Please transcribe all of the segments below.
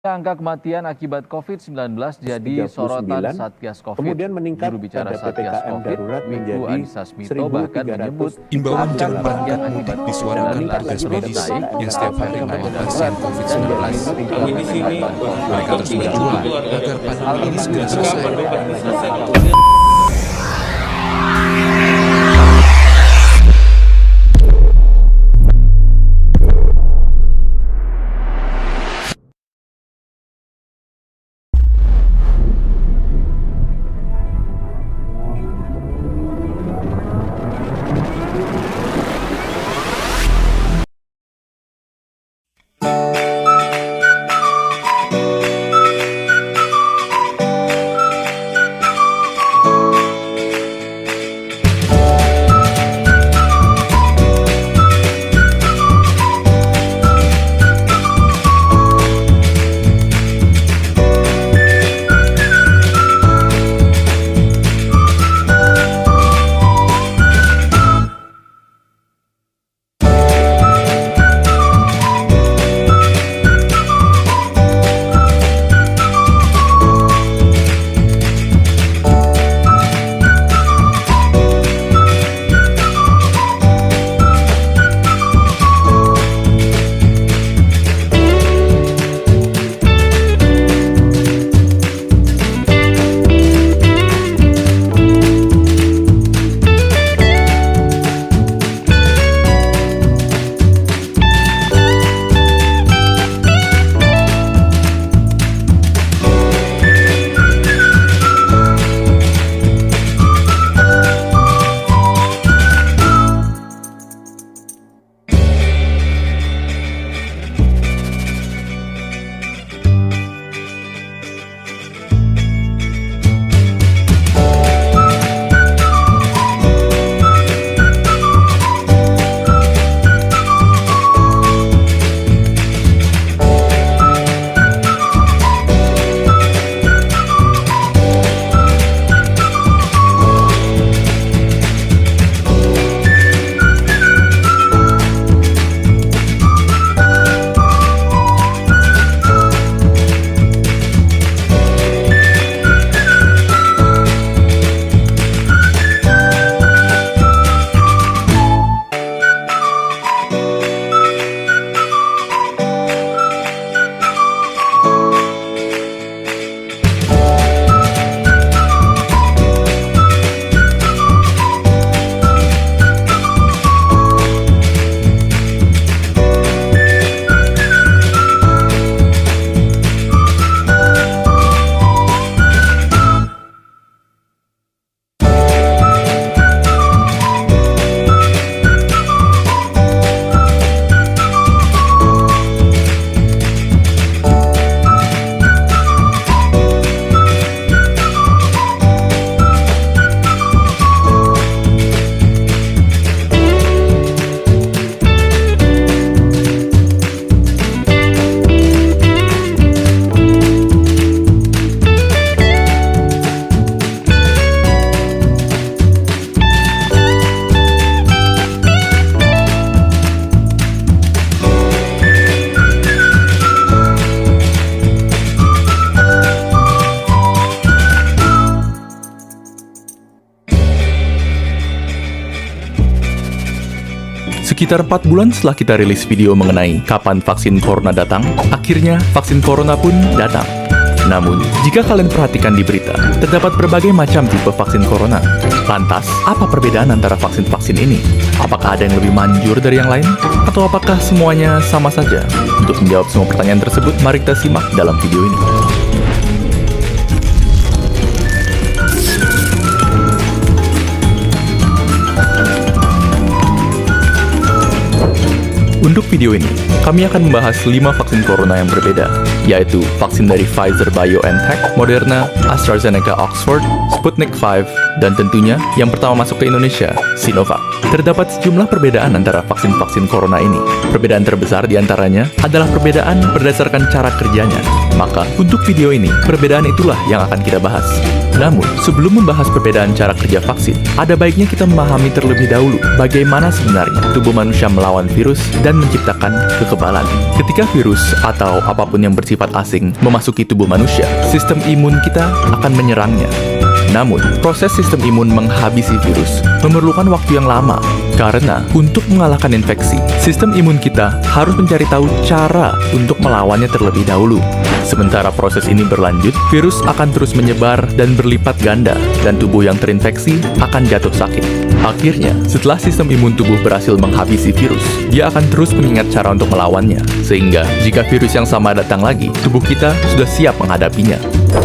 Angka kematian akibat COVID-19 jadi sorotan Satgas COVID. Kemudian meningkat Juru bicara pada Satgas PPKM COVID, darurat Wiku menjadi Adhisa Smito bahkan menyebut imbauan jangan panik mudik disuarakan petugas medis yang setiap hari merawat pasien COVID-19. Mereka terus berjuang agar pandemi ini segera selesai. Sekitar 4 bulan setelah kita rilis video mengenai kapan vaksin corona datang, akhirnya vaksin corona pun datang. Namun, jika kalian perhatikan di berita, terdapat berbagai macam tipe vaksin corona. Lantas, apa perbedaan antara vaksin-vaksin ini? Apakah ada yang lebih manjur dari yang lain? Atau apakah semuanya sama saja? Untuk menjawab semua pertanyaan tersebut, mari kita simak dalam video ini. Untuk video ini, kami akan membahas 5 vaksin corona yang berbeda, yaitu vaksin dari Pfizer-BioNTech, Moderna, AstraZeneca Oxford, Sputnik V, dan tentunya yang pertama masuk ke Indonesia, Sinovac. Terdapat sejumlah perbedaan antara vaksin-vaksin corona ini. Perbedaan terbesar diantaranya adalah perbedaan berdasarkan cara kerjanya. Maka, untuk video ini, perbedaan itulah yang akan kita bahas. Namun, sebelum membahas perbedaan cara kerja vaksin, ada baiknya kita memahami terlebih dahulu bagaimana sebenarnya tubuh manusia melawan virus dan menciptakan kekebalan. Ketika virus atau apapun yang bersifat asing memasuki tubuh manusia, sistem imun kita akan menyerangnya. Namun, proses sistem imun menghabisi virus memerlukan waktu yang lama karena untuk mengalahkan infeksi, sistem imun kita harus mencari tahu cara untuk melawannya terlebih dahulu. Sementara proses ini berlanjut, virus akan terus menyebar dan berlipat ganda, dan tubuh yang terinfeksi akan jatuh sakit. Akhirnya, setelah sistem imun tubuh berhasil menghabisi virus, dia akan terus mengingat cara untuk melawannya, sehingga jika virus yang sama datang lagi, tubuh kita sudah siap menghadapinya.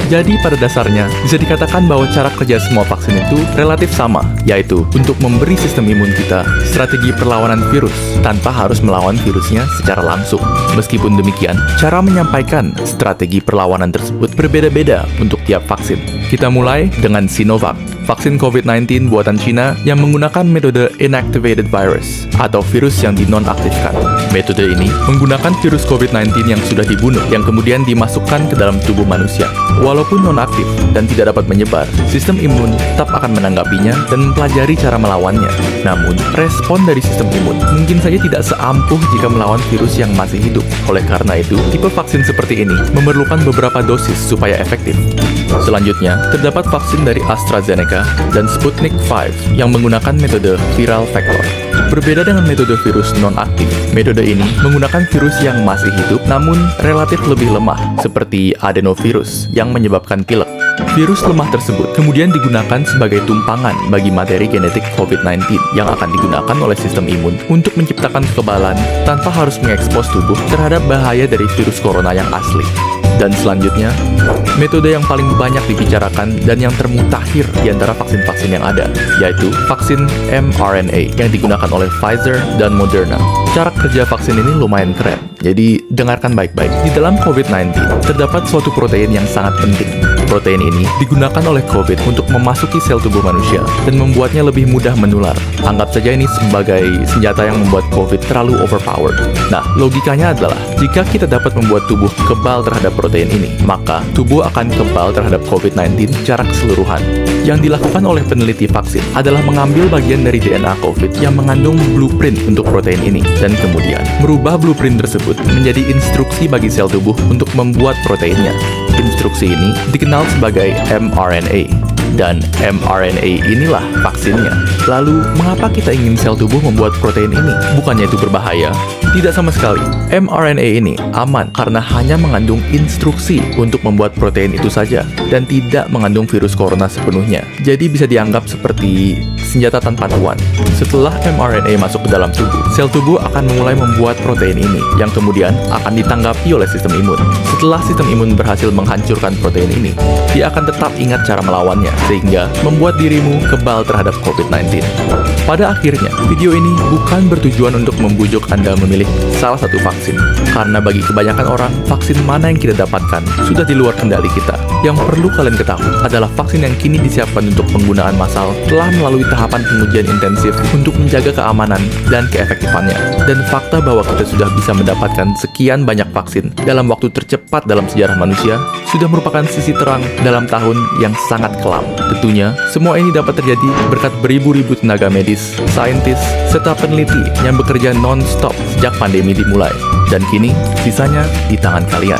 Jadi pada dasarnya, bisa dikatakan bahwa cara kerja semua vaksin itu relatif sama, yaitu untuk memberi sistem imun kita strategi perlawanan virus tanpa harus melawan virusnya secara langsung. Meskipun demikian, cara menyampaikan strategi perlawanan tersebut berbeda-beda untuk tiap vaksin. Kita mulai dengan Sinovac, vaksin COVID-19 buatan Cina yang menggunakan metode inactivated virus atau virus yang dinonaktifkan. Metode ini menggunakan virus COVID-19 yang sudah dibunuh yang kemudian dimasukkan ke dalam tubuh manusia. Walaupun nonaktif dan tidak dapat menyebar, sistem imun tetap akan menanggapinya dan mempelajari cara melawannya. Namun, respon dari sistem imun mungkin saja tidak seampuh jika melawan virus yang masih hidup. Oleh karena itu, tipe vaksin seperti ini memerlukan beberapa dosis supaya efektif. Selanjutnya, terdapat vaksin dari AstraZeneca dan Sputnik V yang menggunakan metode viral vector. Berbeda dengan metode virus non-aktif, metode ini menggunakan virus yang masih hidup namun relatif lebih lemah, seperti adenovirus yang menyebabkan pilek. Virus lemah tersebut kemudian digunakan sebagai tumpangan bagi materi genetik COVID-19 yang akan digunakan oleh sistem imun untuk menciptakan kekebalan tanpa harus mengekspos tubuh terhadap bahaya dari virus corona yang asli. Dan selanjutnya, metode yang paling banyak dibicarakan dan yang termutakhir di antara vaksin-vaksin yang ada, yaitu vaksin mRNA yang digunakan oleh Pfizer dan Moderna. Cara kerja vaksin ini lumayan keren, jadi dengarkan baik-baik. Di dalam COVID-19, terdapat suatu protein yang sangat penting. Protein ini digunakan oleh COVID untuk memasuki sel tubuh manusia dan membuatnya lebih mudah menular. Anggap saja ini sebagai senjata yang membuat COVID terlalu overpowered. Nah, logikanya adalah, jika kita dapat membuat tubuh kebal terhadap protein ini, maka tubuh akan kebal terhadap COVID-19 secara keseluruhan. Yang dilakukan oleh peneliti vaksin adalah mengambil bagian dari DNA COVID yang mengandung blueprint untuk protein ini, dan kemudian merubah blueprint tersebut menjadi instruksi bagi sel tubuh untuk membuat proteinnya. Instruksi ini dikenal sebagai mRNA, dan mRNA inilah vaksinnya. Lalu, mengapa kita ingin sel tubuh membuat protein ini? Bukannya itu berbahaya? Tidak sama sekali. mRNA ini aman karena hanya mengandung instruksi untuk membuat protein itu saja dan tidak mengandung virus corona sepenuhnya. Jadi bisa dianggap seperti senjata tanpa tuan. Setelah mRNA masuk ke dalam tubuh, sel tubuh akan mulai membuat protein ini yang kemudian akan ditanggapi oleh sistem imun. Setelah sistem imun berhasil menghancurkan protein ini, dia akan tetap ingat cara melawannya sehingga membuat dirimu kebal terhadap COVID-19. Pada akhirnya, video ini bukan bertujuan untuk membujuk Anda memilih salah satu vaksin, karena bagi kebanyakan orang, vaksin mana yang kita dapatkan sudah di luar kendali kita. Yang perlu kalian ketahui adalah vaksin yang kini disiapkan untuk penggunaan massal telah melalui tahapan pengujian intensif untuk menjaga keamanan dan keefektifannya. Dan fakta bahwa kita sudah bisa mendapatkan sekian banyak vaksin dalam waktu tercepat dalam sejarah manusia sudah merupakan sisi terang dalam tahun yang sangat kelam. Tentunya, semua ini dapat terjadi berkat beribu-ribu tenaga medis, saintis, serta peneliti yang bekerja non-stop sejak pandemi dimulai. Dan kini, sisanya di tangan kalian.